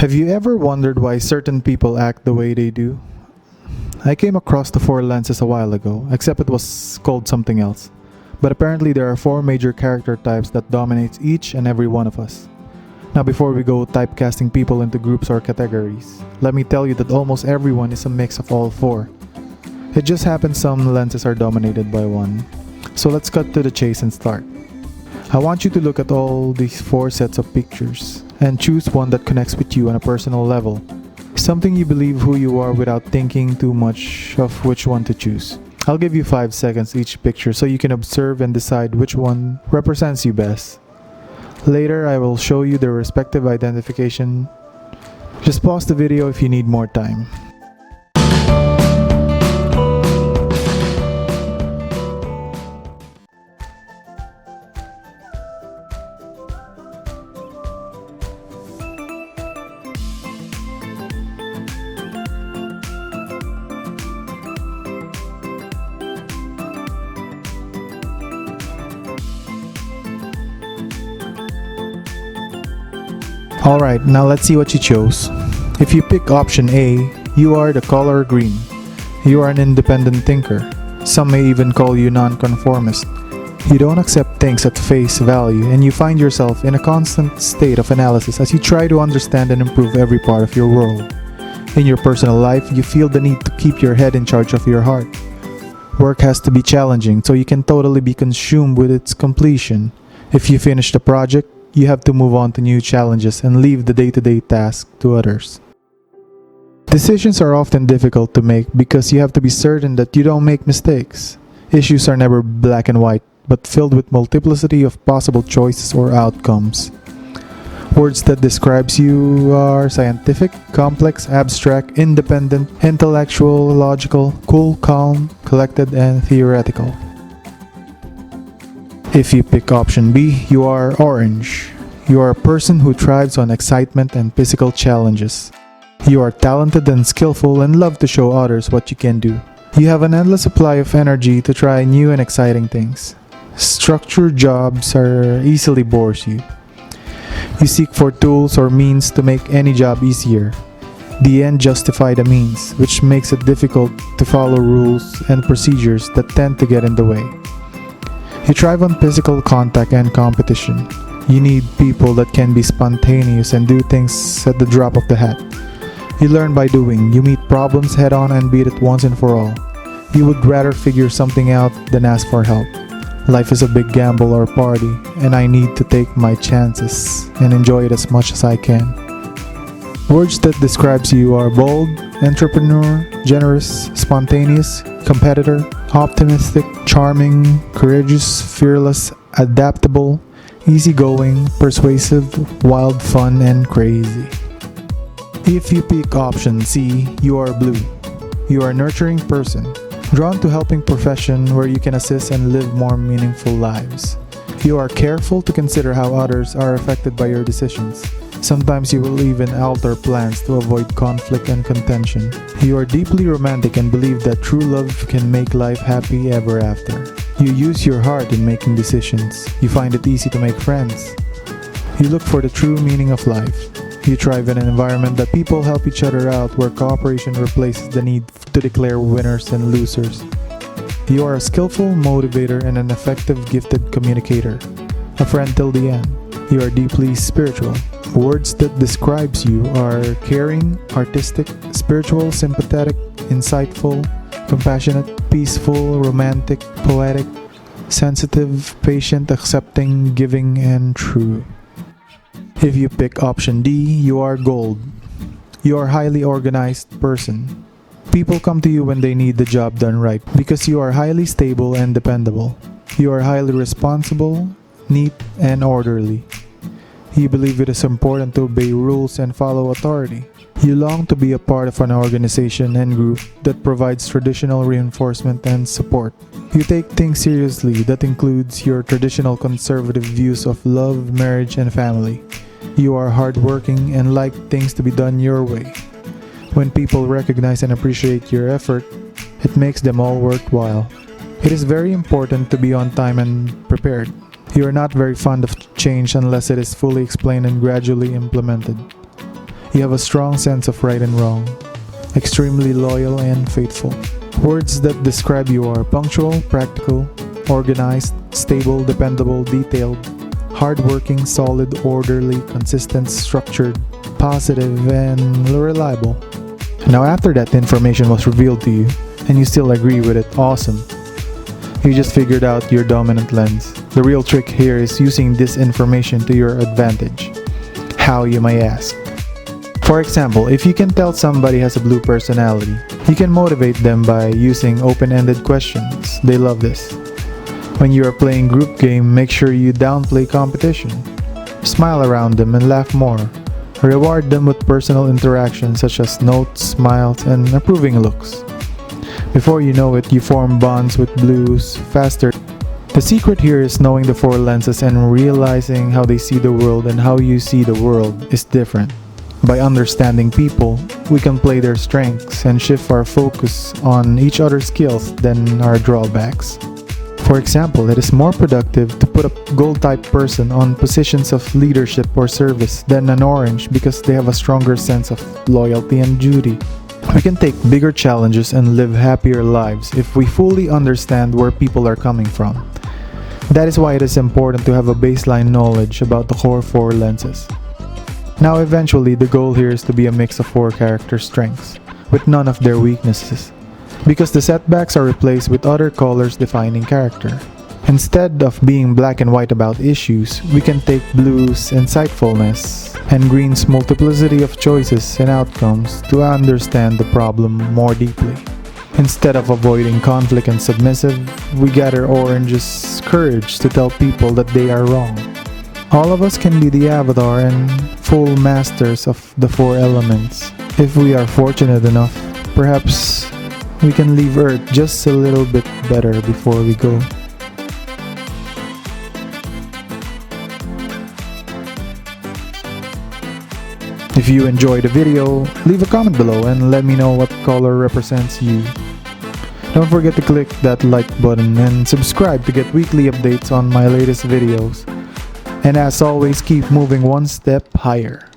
Have you ever wondered why certain people act the way they do? I came across the four lenses a while ago, except it was called something else. But apparently there are four major character types that dominate each and every one of us. Now before we go typecasting people into groups or categories, let me tell you that almost everyone is a mix of all four. It just happens some lenses are dominated by one. So let's cut to the chase and start. I want you to look at all these four sets of pictures and choose one that connects with you on a personal level. Something you believe who you are without thinking too much of which one to choose. I'll give you 5 seconds each picture so you can observe and decide which one represents you best. Later, I will show you their respective identification. Just pause the video if you need more time. Alright, now let's see what you chose. If you pick option A, you are the color green. You are an independent thinker. Some may even call you non-conformist. You don't accept things at face value and you find yourself in a constant state of analysis as you try to understand and improve every part of your world. In your personal life, you feel the need to keep your head in charge of your heart. Work has to be challenging so you can totally be consumed with its completion. If you finish the project, you have to move on to new challenges and leave the day-to-day task to others. Decisions are often difficult to make because you have to be certain that you don't make mistakes. Issues are never black and white, but filled with multiplicity of possible choices or outcomes. Words that describes you are scientific, complex, abstract, independent, intellectual, logical, cool, calm, collected, and theoretical. If you pick option B, you are orange. You are a person who thrives on excitement and physical challenges. You are talented and skillful and love to show others what you can do. You have an endless supply of energy to try new and exciting things. Structured jobs are easily bores you. You seek for tools or means to make any job easier. The end justify the means, which makes it difficult to follow rules and procedures that tend to get in the way. You thrive on physical contact and competition. You need people that can be spontaneous and do things at the drop of the hat. You learn by doing. You meet problems head on and beat it once and for all. You would rather figure something out than ask for help. Life is a big gamble or party, and I need to take my chances and enjoy it as much as I can. Words that describes you are bold, entrepreneur, generous, spontaneous, competitor, optimistic, charming, courageous, fearless, adaptable, easygoing, persuasive, wild, fun, and crazy. If you pick option C, you are blue. You are a nurturing person, drawn to helping profession where you can assist and live more meaningful lives. You are careful to consider how others are affected by your decisions. Sometimes you will even alter plans to avoid conflict and contention. You are deeply romantic and believe that true love can make life happy ever after. You use your heart in making decisions. You find it easy to make friends. You look for the true meaning of life. You thrive in an environment that people help each other out, where cooperation replaces the need to declare winners and losers. You are a skillful motivator and an effective gifted communicator. A friend till the end. You are deeply spiritual. Words that describes you are caring, artistic, spiritual, sympathetic, insightful, compassionate, peaceful, romantic, poetic, sensitive, patient, accepting, giving, and true. If you pick option D, you are gold. You are a highly organized person. People come to you when they need the job done right because you are highly stable and dependable. You are highly responsible, neat, and orderly. You believe it is important to obey rules and follow authority. You long to be a part of an organization and group that provides traditional reinforcement and support. You take things seriously, that includes your traditional conservative views of love, marriage, and family. You are hardworking and like things to be done your way. When people recognize and appreciate your effort, it makes them all worthwhile. It is very important to be on time and prepared. You are not very fond of change unless it is fully explained and gradually implemented. You have a strong sense of right and wrong, extremely loyal and faithful. Words that describe you are punctual, practical, organized, stable, dependable, detailed, hardworking, solid, orderly, consistent, structured, positive, and reliable. Now after that information was revealed to you, and you still agree with it, awesome. You just figured out your dominant lens. The real trick here is using this information to your advantage. How, you may ask? For example, if you can tell somebody has a blue personality, you can motivate them by using open-ended questions. They love this. When you are playing group game, make sure you downplay competition. Smile around them and laugh more. Reward them with personal interactions such as notes, smiles, and approving looks. Before you know it, you form bonds with blues faster. The secret here is knowing the four lenses and realizing how they see the world and how you see the world is different. By understanding people, we can play their strengths and shift our focus on each other's skills than our drawbacks. For example, it is more productive to put a gold-type person on positions of leadership or service than an orange because they have a stronger sense of loyalty and duty. We can take bigger challenges and live happier lives if we fully understand where people are coming from. That is why it is important to have a baseline knowledge about the core four lenses. Now eventually, the goal here is to be a mix of four character strengths, with none of their weaknesses, because the setbacks are replaced with other colors defining character. Instead of being black and white about issues, we can take blue's insightfulness and green's multiplicity of choices and outcomes to understand the problem more deeply. Instead of avoiding conflict and submissive, we gather orange's courage to tell people that they are wrong. All of us can be the avatar and full masters of the four elements. If we are fortunate enough, perhaps we can leave Earth just a little bit better before we go. If you enjoyed the video, leave a comment below and let me know what color represents you. Don't forget to click that like button and subscribe to get weekly updates on my latest videos. And as always, keep moving one step higher.